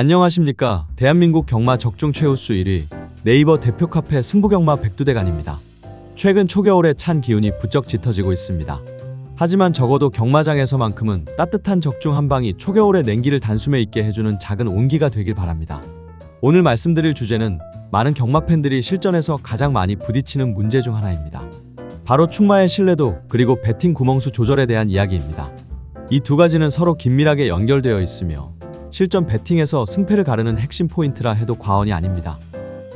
안녕하십니까. 대한민국 경마 적중 최우수 1위 네이버 대표 카페 승부경마 백두대간입니다. 최근 초겨울에 찬 기운이 부쩍 짙어지고 있습니다. 하지만 적어도 경마장에서만큼은 따뜻한 적중 한방이 초겨울의 냉기를 단숨에 잊게 해주는 작은 온기가 되길 바랍니다. 오늘 말씀드릴 주제는 많은 경마 팬들이 실전에서 가장 많이 부딪히는 문제 중 하나입니다. 바로 충마의 신뢰도 그리고 배팅 구멍수 조절에 대한 이야기입니다. 이 두 가지는 서로 긴밀하게 연결되어 있으며 실전 배팅에서 승패를 가르는 핵심 포인트라 해도 과언이 아닙니다.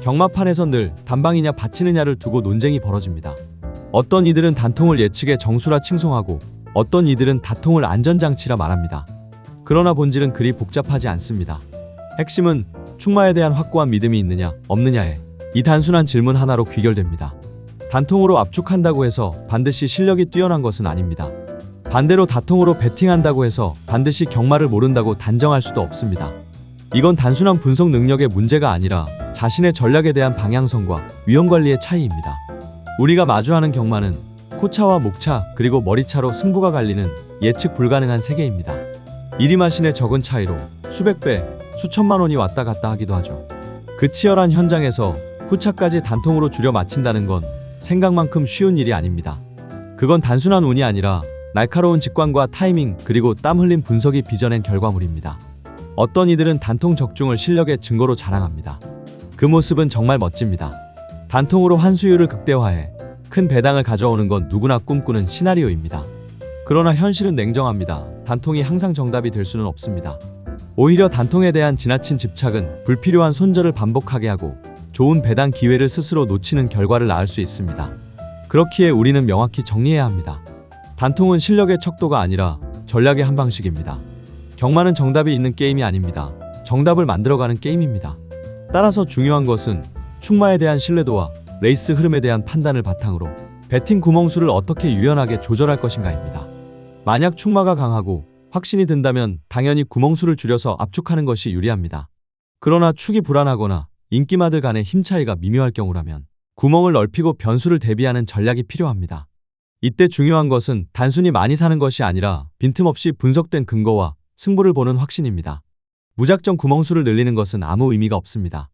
경마판에선 늘 단방이냐 받치느냐를 두고 논쟁이 벌어집니다. 어떤 이들은 단통을 예측의 정수라 칭송하고 어떤 이들은 다통을 안전장치라 말합니다. 그러나 본질은 그리 복잡하지 않습니다. 핵심은 충마에 대한 확고한 믿음이 있느냐 없느냐에 이 단순한 질문 하나로 귀결됩니다. 단통으로 압축한다고 해서 반드시 실력이 뛰어난 것은 아닙니다. 반대로 다통으로 배팅한다고 해서 반드시 경마를 모른다고 단정할 수도 없습니다. 이건 단순한 분석 능력의 문제가 아니라 자신의 전략에 대한 방향성과 위험관리의 차이입니다. 우리가 마주하는 경마는 코차와 목차 그리고 머리차로 승부가 갈리는 예측 불가능한 세계입니다. 이리마신의 적은 차이로 수백 배, 수천만 원이 왔다 갔다 하기도 하죠. 그 치열한 현장에서 후차까지 단통으로 줄여 맞힌다는 건 생각만큼 쉬운 일이 아닙니다. 그건 단순한 운이 아니라 날카로운 직관과 타이밍 그리고 땀 흘린 분석이 빚어낸 결과물입니다. 어떤 이들은 단통 적중을 실력의 증거로 자랑합니다. 그 모습은 정말 멋집니다. 단통으로 환수율을 극대화해 큰 배당을 가져오는 건 누구나 꿈꾸는 시나리오입니다. 그러나 현실은 냉정합니다. 단통이 항상 정답이 될 수는 없습니다. 오히려 단통에 대한 지나친 집착은 불필요한 손절을 반복하게 하고 좋은 배당 기회를 스스로 놓치는 결과를 낳을 수 있습니다. 그렇기에 우리는 명확히 정리해야 합니다. 단통은 실력의 척도가 아니라 전략의 한 방식입니다. 경마는 정답이 있는 게임이 아닙니다. 정답을 만들어가는 게임입니다. 따라서 중요한 것은 충마에 대한 신뢰도와 레이스 흐름에 대한 판단을 바탕으로 배팅 구멍수를 어떻게 유연하게 조절할 것인가입니다. 만약 충마가 강하고 확신이 든다면 당연히 구멍수를 줄여서 압축하는 것이 유리합니다. 그러나 축이 불안하거나 인기마들 간의 힘 차이가 미묘할 경우라면 구멍을 넓히고 변수를 대비하는 전략이 필요합니다. 이때 중요한 것은 단순히 많이 사는 것이 아니라 빈틈없이 분석된 근거와 승부를 보는 확신입니다. 무작정 구멍수를 늘리는 것은 아무 의미가 없습니다.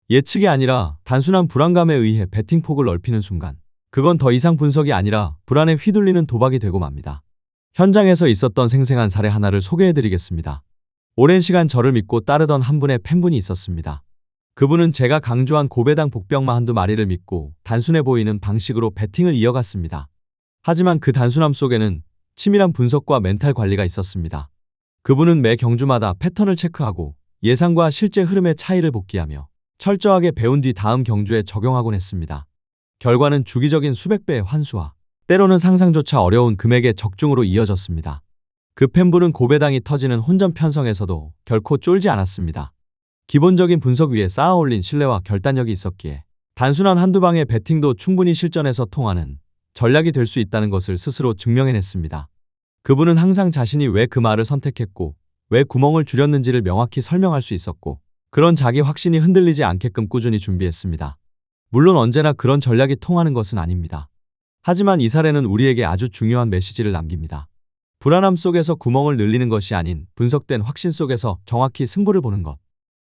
예측이 아니라 단순한 불안감에 의해 배팅폭을 넓히는 순간 그건 더 이상 분석이 아니라 불안에 휘둘리는 도박이 되고 맙니다. 현장에서 있었던 생생한 사례 하나를 소개해드리겠습니다. 오랜 시간 저를 믿고 따르던 한 분의 팬분이 있었습니다. 그분은 제가 강조한 고배당 복병마 한두 마리를 믿고 단순해 보이는 방식으로 배팅을 이어갔습니다. 하지만 그 단순함 속에는 치밀한 분석과 멘탈 관리가 있었습니다. 그분은 매 경주마다 패턴을 체크하고 예상과 실제 흐름의 차이를 복기하며 철저하게 배운 뒤 다음 경주에 적용하곤 했습니다. 결과는 주기적인 수백 배의 환수와 때로는 상상조차 어려운 금액의 적중으로 이어졌습니다. 그 팬분은 고배당이 터지는 혼전 편성에서도 결코 쫄지 않았습니다. 기본적인 분석 위에 쌓아 올린 신뢰와 결단력이 있었기에 단순한 한두 방의 배팅도 충분히 실전에서 통하는 전략이 될 수 있다는 것을 스스로 증명해냈습니다. 그분은 항상 자신이 왜 그 말을 선택했고 왜 구멍을 줄였는지를 명확히 설명할 수 있었고 그런 자기 확신이 흔들리지 않게끔 꾸준히 준비했습니다. 물론 언제나 그런 전략이 통하는 것은 아닙니다. 하지만 이 사례는 우리에게 아주 중요한 메시지를 남깁니다. 불안함 속에서 구멍을 늘리는 것이 아닌 분석된 확신 속에서 정확히 승부를 보는 것.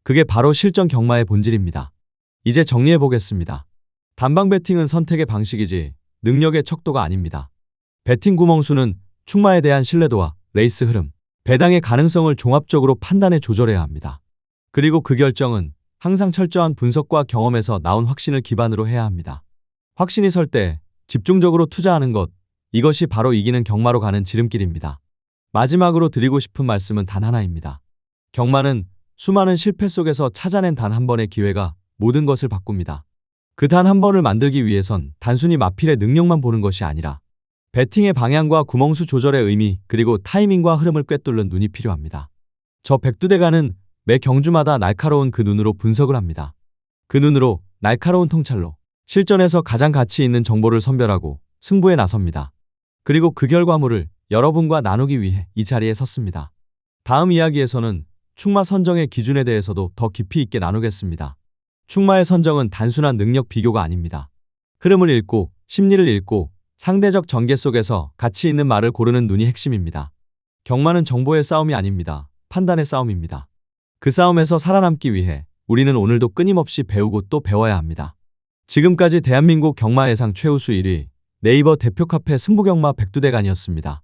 그게 바로 실전 경마의 본질입니다. 이제 정리해 보겠습니다. 단방 배팅은 선택의 방식이지 능력의 척도가 아닙니다. 배팅 구멍수는 충마에 대한 신뢰도와 레이스 흐름, 배당의 가능성을 종합적으로 판단해 조절해야 합니다. 그리고 그 결정은 항상 철저한 분석과 경험에서 나온 확신을 기반으로 해야 합니다. 확신이 설 때 집중적으로 투자하는 것, 이것이 바로 이기는 경마로 가는 지름길입니다. 마지막으로 드리고 싶은 말씀은 단 하나입니다. 경마는 수많은 실패 속에서 찾아낸 단 한 번의 기회가 모든 것을 바꿉니다. 그 단 한 번을 만들기 위해선 단순히 마필의 능력만 보는 것이 아니라 배팅의 방향과 구멍수 조절의 의미 그리고 타이밍과 흐름을 꿰뚫는 눈이 필요합니다. 저 백두대간은 매 경주마다 날카로운 그 눈으로 분석을 합니다. 그 눈으로 날카로운 통찰로 실전에서 가장 가치 있는 정보를 선별하고 승부에 나섭니다. 그리고 그 결과물을 여러분과 나누기 위해 이 자리에 섰습니다. 다음 이야기에서는 충마 선정의 기준에 대해서도 더 깊이 있게 나누겠습니다. 충마의 선정은 단순한 능력 비교가 아닙니다. 흐름을 읽고 심리를 읽고 상대적 전개 속에서 가치 있는 말을 고르는 눈이 핵심입니다. 경마는 정보의 싸움이 아닙니다. 판단의 싸움입니다. 그 싸움에서 살아남기 위해 우리는 오늘도 끊임없이 배우고 또 배워야 합니다. 지금까지 대한민국 경마 예상 최우수 1위 네이버 대표 카페 승부경마 백두대간이었습니다.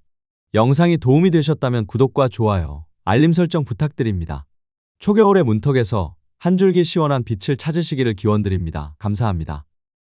영상이 도움이 되셨다면 구독과 좋아요, 알림 설정 부탁드립니다. 초겨울의 문턱에서 한 줄기 시원한 빛을 찾으시기를 기원드립니다. 감사합니다.